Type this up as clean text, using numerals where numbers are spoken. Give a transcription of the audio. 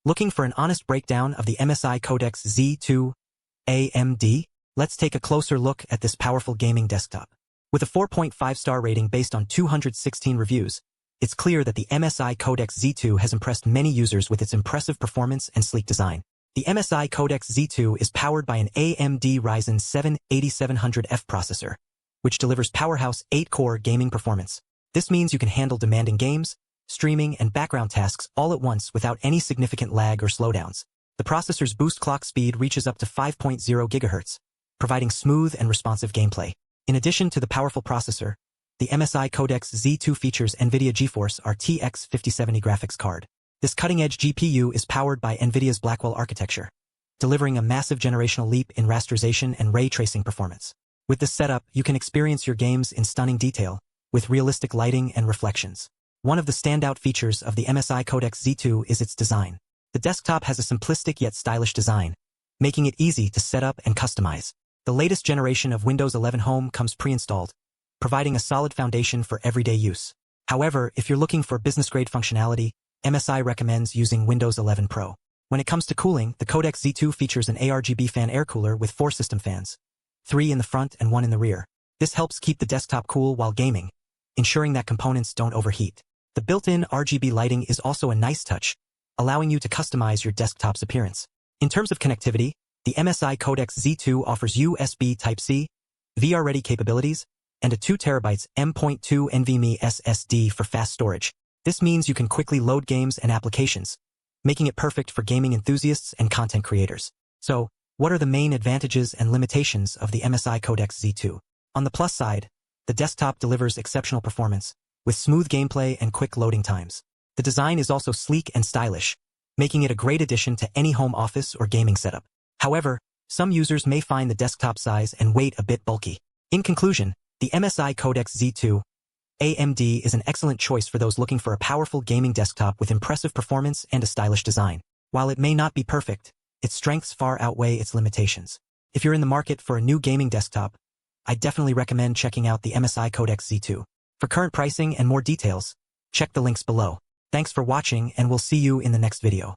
Looking for an honest breakdown of the MSI Codex Z2 AMD? Let's take a closer look at this powerful gaming desktop. With a 4.5-star rating based on 216 reviews, it's clear that the MSI Codex Z2 has impressed many users with its impressive performance and sleek design. The MSI Codex Z2 is powered by an AMD Ryzen 7-8700F processor, which delivers powerhouse 8-core gaming performance. This means you can handle demanding games, streaming, and background tasks all at once without any significant lag or slowdowns. The processor's boost clock speed reaches up to 5.0 GHz, providing smooth and responsive gameplay. In addition to the powerful processor, the MSI Codex Z2 features NVIDIA GeForce RTX 5070 graphics card. This cutting-edge GPU is powered by NVIDIA's Blackwell architecture, delivering a massive generational leap in rasterization and ray tracing performance. With this setup, you can experience your games in stunning detail, with realistic lighting and reflections. One of the standout features of the MSI Codex Z2 is its design. The desktop has a simplistic yet stylish design, making it easy to set up and customize. The latest generation of Windows 11 Home comes pre-installed, providing a solid foundation for everyday use. However, if you're looking for business-grade functionality, MSI recommends using Windows 11 Pro. When it comes to cooling, the Codex Z2 features an ARGB fan air cooler with 4 system fans, 3 in the front and 1 in the rear. This helps keep the desktop cool while gaming, ensuring that components don't overheat. The built-in RGB lighting is also a nice touch, allowing you to customize your desktop's appearance. In terms of connectivity, the MSI Codex Z2 offers USB Type-C, VR-ready capabilities, and a 2TB M.2 NVMe SSD for fast storage. This means you can quickly load games and applications, making it perfect for gaming enthusiasts and content creators. So, what are the main advantages and limitations of the MSI Codex Z2? On the plus side, the desktop delivers exceptional performance, with smooth gameplay and quick loading times. The design is also sleek and stylish, making it a great addition to any home office or gaming setup. However, some users may find the desktop size and weight a bit bulky. In conclusion, the MSI Codex Z2 AMD is an excellent choice for those looking for a powerful gaming desktop with impressive performance and a stylish design. While it may not be perfect, its strengths far outweigh its limitations. If you're in the market for a new gaming desktop, I definitely recommend checking out the MSI Codex Z2. For current pricing and more details, check the links below. Thanks for watching, and we'll see you in the next video.